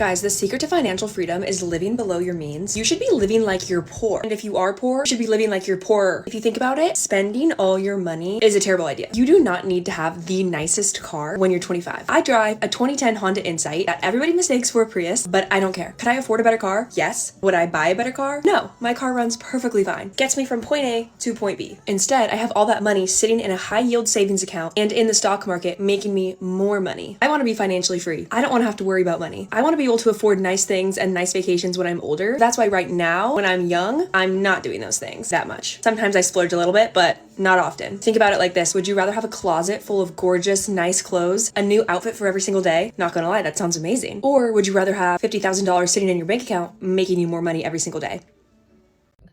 Guys, the secret to financial freedom is living below your means. You should be living like you're poor. And if you are poor, you should be living like you're poorer. If you think about it, spending all your money is a terrible idea. You do not need to have the nicest car when you're 25. I drive a 2010 Honda Insight that everybody mistakes for a Prius, but I don't care. Could I afford a better car? Yes. Would I buy a better car? No. My car runs perfectly fine. Gets me from point A to point B. Instead, I have all that money sitting in a high yield savings account and in the stock market making me more money. I want to be financially free. I don't want to have to worry about money. I want to be able to afford nice things and nice vacations when I'm older. That's why right now, when I'm young, I'm not doing those things that much. Sometimes I splurge a little bit, but not often. Think about it like this. Would you rather have a closet full of gorgeous, nice clothes, a new outfit for every single day? Not gonna lie, that sounds amazing. Or would you rather have $50,000 sitting in your bank account making you more money every single day?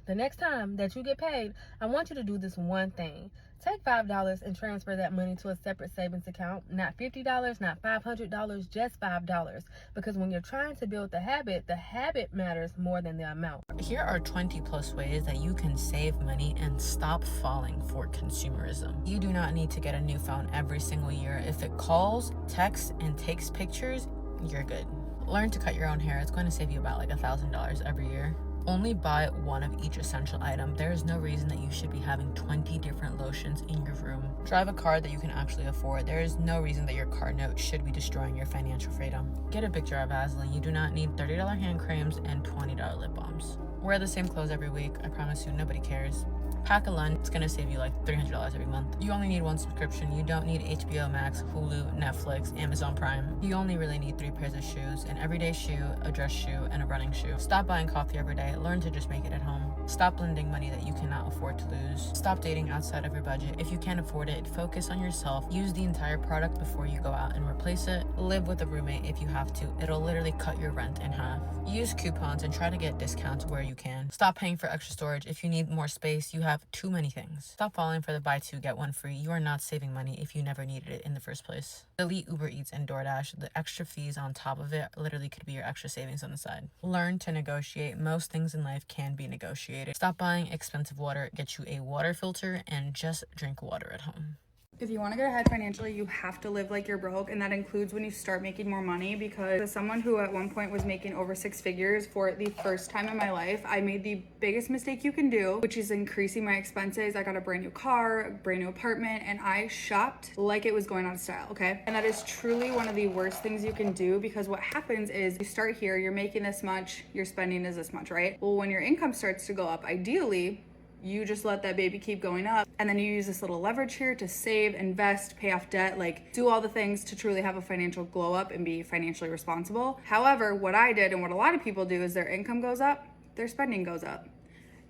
The next time that you get paid, I want you to do this one thing. Take $5 and transfer that money to a separate savings account. Not $50, not $500, just $5. Because when you're trying to build the habit matters more than the amount. Here are 20 plus ways that you can save money and stop falling for consumerism. You do not need to get a new phone every single year. If it calls, texts, and takes pictures, you're good. Learn to cut your own hair. It's going to save you about like $1,000 every year. Only buy one of each essential item. There is no reason that you should be having 20 different lotions in your room. Drive a car that you can actually afford. There is no reason that your car note should be destroying your financial freedom. Get a big jar of Vaseline. You do not need $30 hand creams and $20 lip balms. Wear the same clothes every week. I promise you, nobody cares. Pack a lunch. It's gonna save you like $300 every month. You only need one subscription. You don't need HBO Max, Hulu, Netflix, Amazon Prime. You only really need 3 pairs of shoes: an everyday shoe, a dress shoe, and a running shoe. Stop buying coffee every day. Learn to just make it at home. Stop lending money that you cannot afford to lose. Stop dating outside of your budget. If you can't afford it, focus on yourself. Use the entire product before you go out and replace it. Live with a roommate if you have to. It'll literally cut your rent in half. Use coupons and try to get discounts where you can. Stop paying for extra storage. If you need more space, you have too many things. Stop falling for the buy two, get one free. You are not saving money if you never needed it in the first place. Delete Uber Eats and DoorDash. The extra fees on top of it literally could be your extra savings on the side. Learn to negotiate. Most things in life can be negotiated. Stop buying expensive water. Get you a water filter and just drink water at home. If you want to get ahead financially, you have to live like you're broke, and that includes when you start making more money, because as someone who at one point was making over 6 figures for the first time in my life, I made the biggest mistake you can do, which is increasing my expenses. I got a brand new car, a brand new apartment, and I shopped like it was going out of style, okay? And that is truly one of the worst things you can do, because what happens is you start here, you're making this much, your spending is this much, right? Well, when your income starts to go up, ideally, you just let that baby keep going up, and then you use this little leverage here to save, invest, pay off debt, like do all the things to truly have a financial glow up and be financially responsible. However, what I did and what a lot of people do is their income goes up, their spending goes up.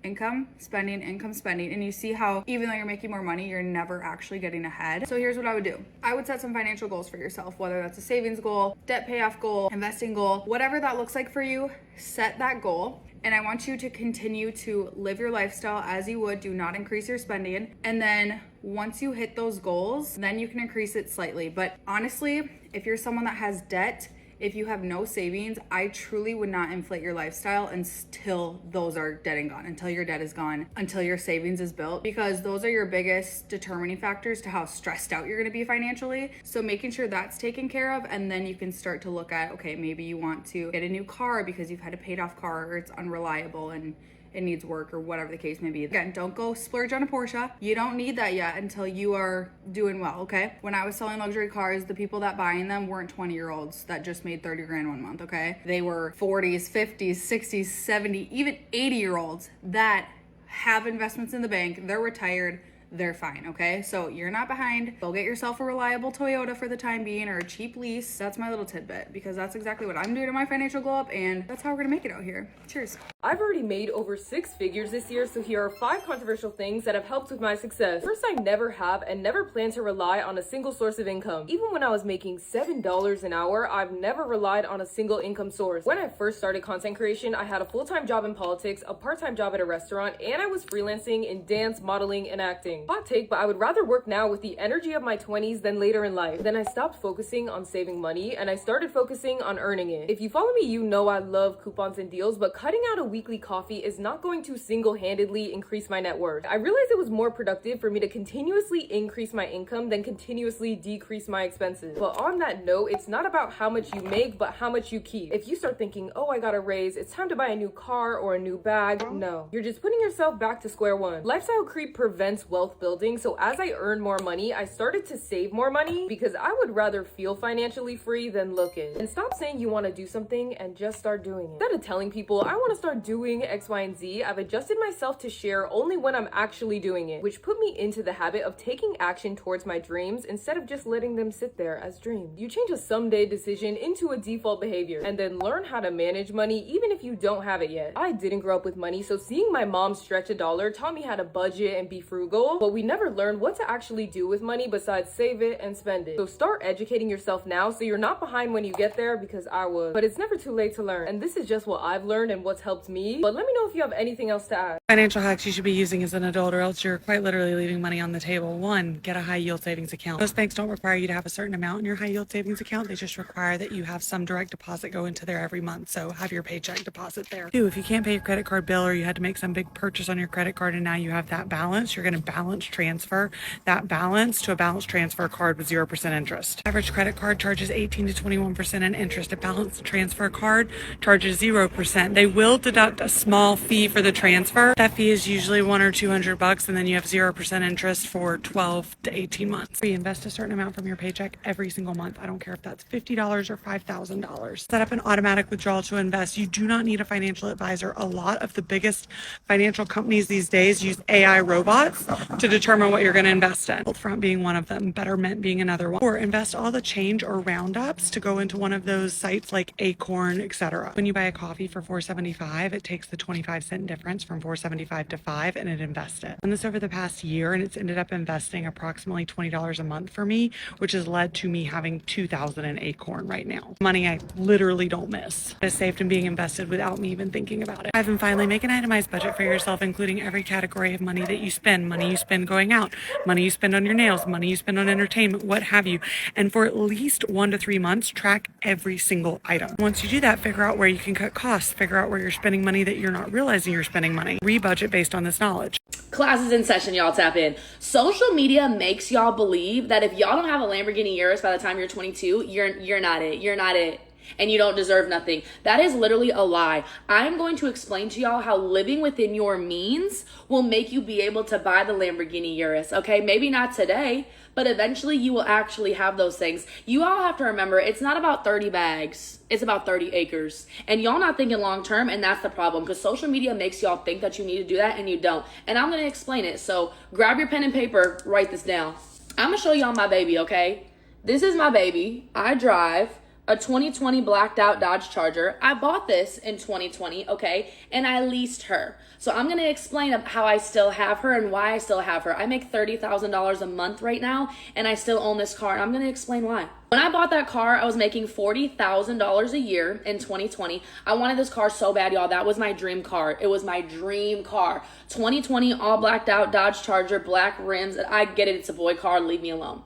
Income, spending, and you see how even though you're making more money, you're never actually getting ahead. So here's what I would do. I would set some financial goals for yourself, whether that's a savings goal, debt payoff goal, investing goal, whatever that looks like for you, set that goal. And I want you to continue to live your lifestyle as you would. Do not increase your spending. And then once you hit those goals, then you can increase it slightly. But honestly, if you're someone that has debt, if you have no savings, I truly would not inflate your lifestyle until those are dead and gone, until your debt is gone, until your savings is built, because those are your biggest determining factors to how stressed out you're gonna be financially. So making sure that's taken care of, and then you can start to look at, okay, maybe you want to get a new car because you've had a paid off car or it's unreliable and it needs work or whatever the case may be. Again, don't go splurge on a Porsche. You don't need that yet until you are doing well, okay? When I was selling luxury cars, the people that buying them weren't 20-year-olds that just made 30 grand one month, okay? They were 40s, 50s, 60s, 70, even 80-year-olds that have investments in the bank. They're retired. They're fine, okay? So you're not behind. Go get yourself a reliable Toyota for the time being, or a cheap lease. That's my little tidbit, because that's exactly what I'm doing in my financial glow up, and that's how we're gonna make it out here. Cheers. I've already made over 6 figures this year, so here are 5 controversial things that have helped with my success. First, I never have and never plan to rely on a single source of income. Even when I was making $7 an hour, I've never relied on a single income source. When I first started content creation, I had a full-time job in politics, a part-time job at a restaurant, and I was freelancing in dance, modeling, and acting. Hot take, but I would rather work now with the energy of my 20s than later in life. Then I stopped focusing on saving money and I started focusing on earning it. If you follow me, you know I love coupons and deals, but cutting out a weekly daily coffee is not going to single-handedly increase my net worth. I realized it was more productive for me to continuously increase my income than continuously decrease my expenses. But on that note, it's not about how much you make, but how much you keep. If you start thinking, oh, I got a raise, it's time to buy a new car or a new bag, no. You're just putting yourself back to square one. Lifestyle creep prevents wealth building, so as I earned more money, I started to save more money because I would rather feel financially free than look it. And stop saying you want to do something and just start doing it. Instead of telling people, I want to start doing X, Y, and Z, I've adjusted myself to share only when I'm actually doing it, which put me into the habit of taking action towards my dreams instead of just letting them sit there as dreams. You change a someday decision into a default behavior and then learn how to manage money even if you don't have it yet. I didn't grow up with money, so seeing my mom stretch a dollar taught me how to budget and be frugal, but we never learned what to actually do with money besides save it and spend it. So start educating yourself now so you're not behind when you get there, because I was. But it's never too late to learn, and this is just what I've learned and what's helped me. But let me know if you have anything else to add. Financial hacks you should be using as an adult, or else you're quite literally leaving money on the table. 1, get a high yield savings account. Most banks don't require you to have a certain amount in your high yield savings account. They just require that you have some direct deposit go into there every month. So have your paycheck deposit there. 2, if you can't pay your credit card bill, or you had to make some big purchase on your credit card and now you have that balance, you're going to balance transfer that balance to a balance transfer card with 0% interest. Average credit card charges 18 to 21% in interest. A balance transfer card charges 0%. They will deduct a small fee for the transfer. That fee is usually $100 or $200, and then you have 0% interest for 12 to 18 months. Reinvest a certain amount from your paycheck every single month. I don't care if that's $50 or $5,000. Set up an automatic withdrawal to invest. You do not need a financial advisor. A lot of the biggest financial companies these days use AI robots to determine what you're going to invest in. Wealthfront being one of them, Betterment being another one. Or invest all the change or roundups to go into one of those sites like Acorn, etc. When you buy a coffee for $4.75, it takes the 25-cent difference from $4.75 to $5 and it invests it. And this over the past year, and it's ended up investing approximately $20 a month for me, which has led to me having $2,000 in Acorn right now. Money I literally don't miss. It's saved and being invested without me even thinking about it. 5, and finally, make an itemized budget for yourself, including every category of money that you spend. Money you spend going out, money you spend on your nails, money you spend on entertainment, what have you. And for at least 1 to 3 months, track every single item. Once you do that, figure out where you can cut costs, figure out where you're spending money that you're not realizing you're spending money. Rebudget based on this knowledge. Classes in session, y'all tap in. Social media makes y'all believe that if y'all don't have a Lamborghini Urus by the time you're 22, you're not it. You're not it. And you don't deserve nothing. That is literally a lie. I'm going to explain to y'all how living within your means will make you be able to buy the Lamborghini Urus, okay? Maybe not today, but eventually you will actually have those things. You all have to remember, it's not about 30 bags. It's about 30 acres. And y'all not thinking long term, and that's the problem, because social media makes y'all think that you need to do that, and you don't. And I'm going to explain it. So grab your pen and paper, write this down. I'm going to show y'all my baby, okay? This is my baby. I drive a 2020 blacked out Dodge Charger. I bought this in 2020, okay? And I leased her. So I'm gonna explain how I still have her and why I still have her. I make $30,000 a month right now, and I still own this car, and I'm gonna explain why. When I bought that car, I was making $40,000 a year in 2020. I wanted this car so bad, y'all. That was my dream car. It was my dream car. 2020, all blacked out Dodge Charger, black rims. I get it, it's a boy car, leave me alone.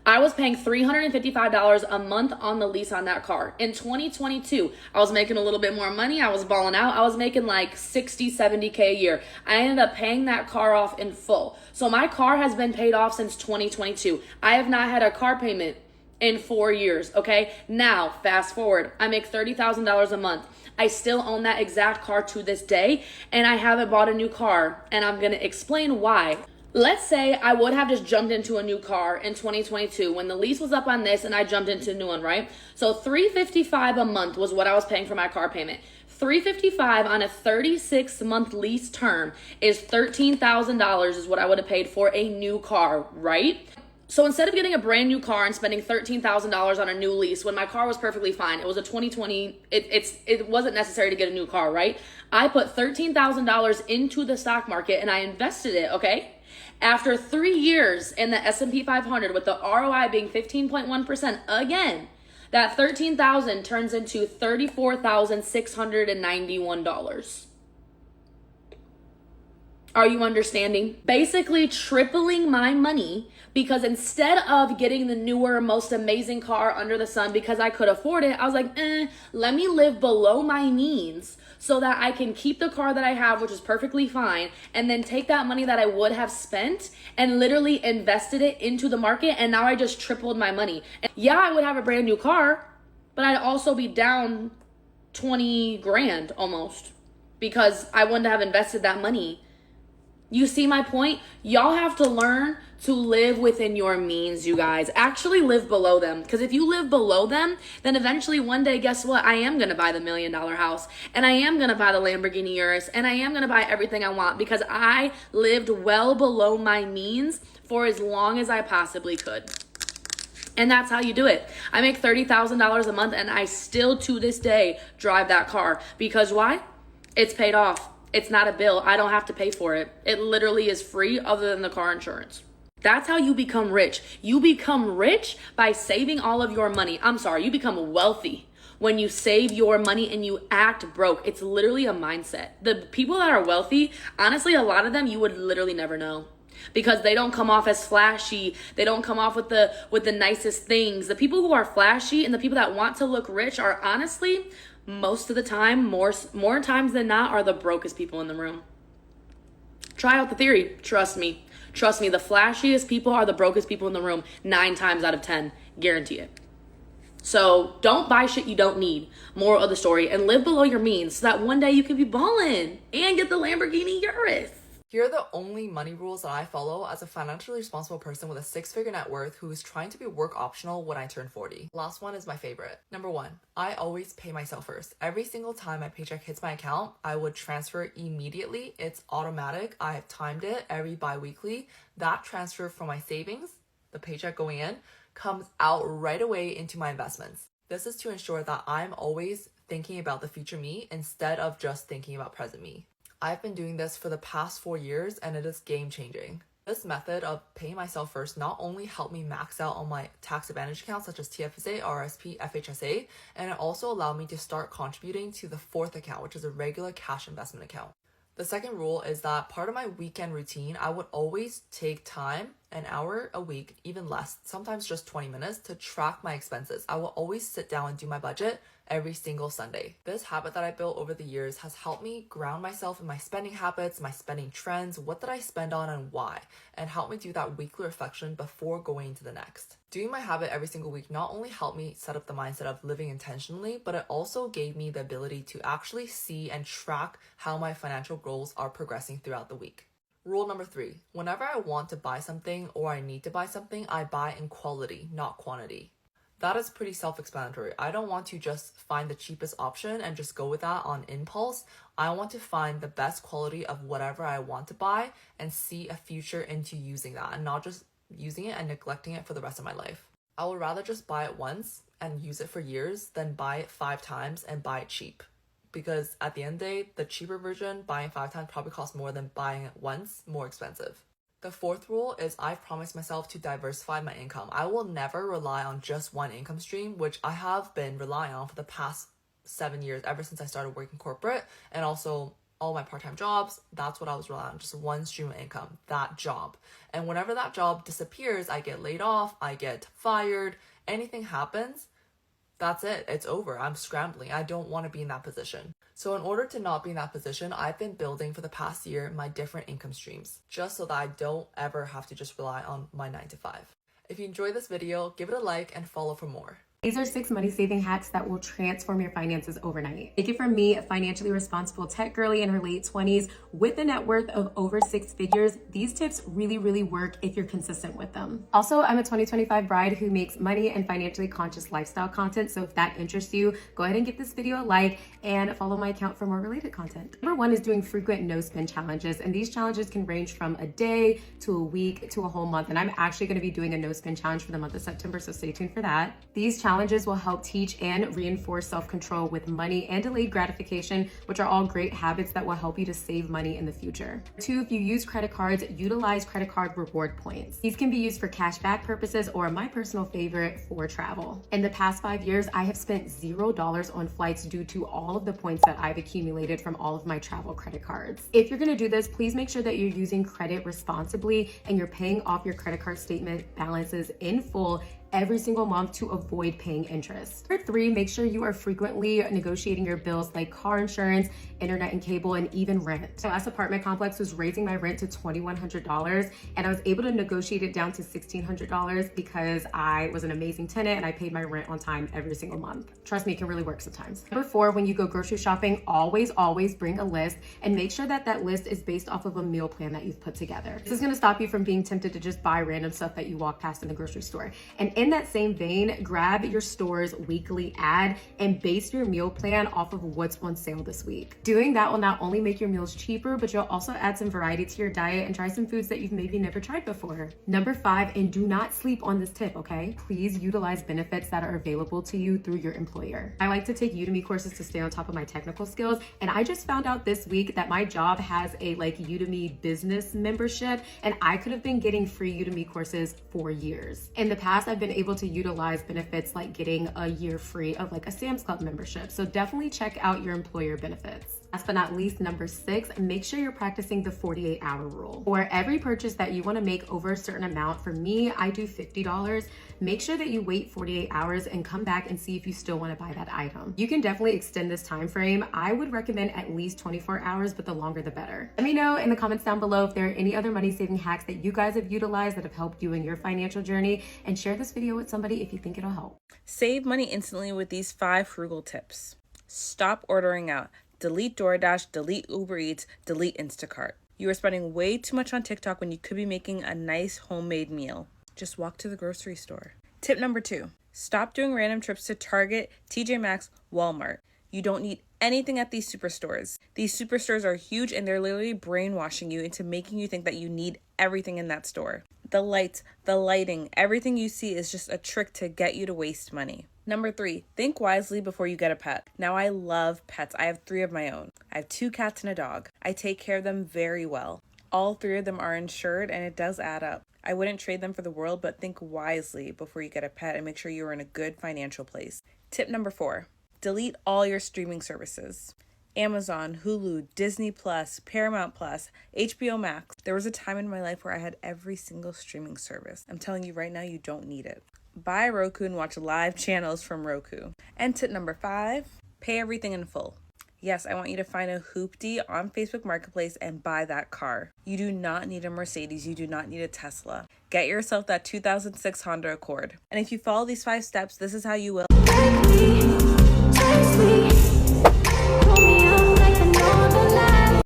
I was paying $355 a month on the lease on that car. In 2022, I was making a little bit more money. I was balling out. I was making like 60, 70K a year. I ended up paying that car off in full. So my car has been paid off since 2022. I have not had a car payment in 4 years, okay? Now, fast forward, I make $30,000 a month. I still own that exact car to this day, and I haven't bought a new car, and I'm gonna explain why. Let's say I would have just jumped into a new car in 2022 when the lease was up on this and I jumped into a new one, right? So $355 a month was what I was paying for my car payment. $355 on a 36-month lease term is $13,000 is what I would have paid for a new car, right? So instead of getting a brand new car and spending $13,000 on a new lease when my car was perfectly fine, it was a 2020, it wasn't necessary to get a new car, right? I put $13,000 into the stock market and I invested it, okay? After 3 years in the S&P 500 with the ROI being 15.1% again, that $13,000 turns into $34,691. Are you understanding? Basically tripling my money, because instead of getting the newer, most amazing car under the sun because I could afford it, I was like, let me live below my means so that I can keep the car that I have, which is perfectly fine, and then take that money that I would have spent and literally invested it into the market, and now I just tripled my money. And yeah, I would have a brand new car, but I'd also be down 20 grand almost because I wouldn't have invested that money. You see my point? Y'all have to learn to live within your means, you guys. Actually live below them. Because if you live below them, then eventually one day, guess what? I am going to buy the $1 million house. And I am going to buy the Lamborghini Urus. And I am going to buy everything I want because I lived well below my means for as long as I possibly could. And that's how you do it. I make $30,000 a month and I still to this day drive that car. Because why? It's paid off. It's not a bill. I don't have to pay for it. It literally is free other than the car insurance. That's how you become rich. You become rich by saving all of your money. I'm sorry, you become wealthy when you save your money and you act broke. It's literally a mindset. The people that are wealthy, honestly, a lot of them you would literally never know. Because they don't come off as flashy. They don't come off with the nicest things. The people who are flashy and the people that want to look rich are honestly, most of the time, more times than not, are the brokest people in the room. Try out the theory. Trust me. Trust me, the flashiest people are the brokest people in the room 9 times out of 10. Guarantee it. So don't buy shit you don't need. Moral of the story. And live below your means so that one day you can be balling and get the Lamborghini Urus. Here are the only money rules that I follow as a financially responsible person with a 6-figure net worth who is trying to be work optional when I turn 40. Last one is my favorite. Number 1, I always pay myself first. Every single time my paycheck hits my account, I would transfer it immediately. It's automatic. I have timed it every bi-weekly. That transfer from my savings, the paycheck going in, comes out right away into my investments. This is to ensure that I'm always thinking about the future me instead of just thinking about present me. I've been doing this for the past 4 years and it is game changing. This method of paying myself first not only helped me max out on my tax advantage accounts such as TFSA, RSP, FHSA, and it also allowed me to start contributing to the 4th account, which is a regular cash investment account. The second rule is that part of my weekend routine, I would always take time, an hour a week, even less, sometimes just 20 minutes, to track my expenses. I will always sit down and do my budget every single Sunday. This habit that I built over the years has helped me ground myself in my spending habits, my spending trends, what did I spend on and why, and help me do that weekly reflection before going to the next. Doing my habit every single week not only helped me set up the mindset of living intentionally, but it also gave me the ability to actually see and track how my financial goals are progressing throughout the week. Rule number 3, whenever I want to buy something or I need to buy something, I buy in quality, not quantity. That is pretty self-explanatory. I don't want to just find the cheapest option and just go with that on impulse. I want to find the best quality of whatever I want to buy and see a future into using that and not just using it and neglecting it for the rest of my life. I would rather just buy it once and use it for years than buy it 5 times and buy it cheap. Because at the end of the day, the cheaper version, buying 5 times probably costs more than buying it once, more expensive. The 4th rule is I've promised myself to diversify my income. I will never rely on just one income stream, which I have been relying on for the past 7 years, ever since I started working corporate and also all my part-time jobs. That's what I was relying on, just one stream of income, that job. And whenever that job disappears, I get laid off, I get fired, anything happens, that's it. It's over. I'm scrambling. I don't want to be in that position. So in order to not be in that position, I've been building for the past year my different income streams, just so that I don't ever have to just rely on my 9 to 5. If you enjoyed this video, give it a like and follow for more. These are 6 money saving hacks that will transform your finances overnight. Take it from me, a financially responsible tech girly in her late 20s with a net worth of over 6 figures. These tips really work if you're consistent with them. Also, I'm a 2025 bride who makes money and financially conscious lifestyle content. So if that interests you, go ahead and give this video a like and follow my account for more related content. Number 1 is doing frequent no spend challenges. And these challenges can range from a day to a week to a whole month. And I'm actually going to be doing a no spend challenge for the month of September. So stay tuned for that. These challenges will help teach and reinforce self-control with money and delayed gratification, which are all great habits that will help you to save money in the future. 2, if you use credit cards, utilize credit card reward points. These can be used for cashback purposes or my personal favorite, for travel. In the past 5 years, I have spent $0 on flights due to all of the points that I've accumulated from all of my travel credit cards. If you're going to do this, please make sure that you're using credit responsibly and you're paying off your credit card statement balances in full every single month to avoid paying interest. Number 3, make sure you are frequently negotiating your bills like car insurance, internet and cable, and even rent. My last apartment complex was raising my rent to $2,100, and I was able to negotiate it down to $1,600 because I was an amazing tenant and I paid my rent on time every single month. Trust me, it can really work sometimes. Number 4, when you go grocery shopping, always bring a list and make sure that that list is based off of a meal plan that you've put together. This is gonna stop you from being tempted to just buy random stuff that you walk past in the grocery store. And in that same vein, grab your store's weekly ad and base your meal plan off of what's on sale this week. Doing that will not only make your meals cheaper, but you'll also add some variety to your diet and try some foods that you've maybe never tried before. Number 5, and do not sleep on this tip, okay? Please utilize benefits that are available to you through your employer. I like to take Udemy courses to stay on top of my technical skills, and I just found out this week that my job has a Udemy business membership, and I could have been getting free Udemy courses for years. In the past, I've been able to utilize benefits like getting a year free of a Sam's Club membership. So definitely check out your employer benefits. Last but not least, number 6, make sure you're practicing the 48-hour rule. For every purchase that you want to make over a certain amount, for me, I do $50. Make sure that you wait 48 hours and come back and see if you still want to buy that item. You can definitely extend this time frame. I would recommend at least 24 hours, but the longer the better. Let me know in the comments down below if there are any other money saving hacks that you guys have utilized that have helped you in your financial journey, and share this video with somebody if you think it'll help. Save money instantly with these 5 frugal tips. Stop ordering out. Delete DoorDash, delete Uber Eats, delete Instacart. You are spending way too much on TikTok when you could be making a nice homemade meal. Just walk to the grocery store. Tip number 2, stop doing random trips to Target, TJ Maxx, Walmart. You don't need anything at these superstores. These superstores are huge and they're literally brainwashing you into making you think that you need everything in that store. The lights, the lighting, everything you see is just a trick to get you to waste money. Number 3, think wisely before you get a pet. Now, I love pets. I have 3 of my own. I have 2 cats and a dog. I take care of them very well. All 3 of them are insured and it does add up. I wouldn't trade them for the world, but think wisely before you get a pet and make sure you're in a good financial place. Tip number 4, delete all your streaming services. Amazon, Hulu, Disney Plus, Paramount Plus, HBO Max. There was a time in my life where I had every single streaming service. I'm telling you right now, you don't need it. Buy Roku and watch live channels from Roku. And tip number 5, pay everything in full. Yes, I want you to find a hoopty on Facebook Marketplace and buy that car. You do not need a Mercedes. You do not need a Tesla. Get yourself that 2006 Honda Accord. And if you follow these 5 steps, this is how you will.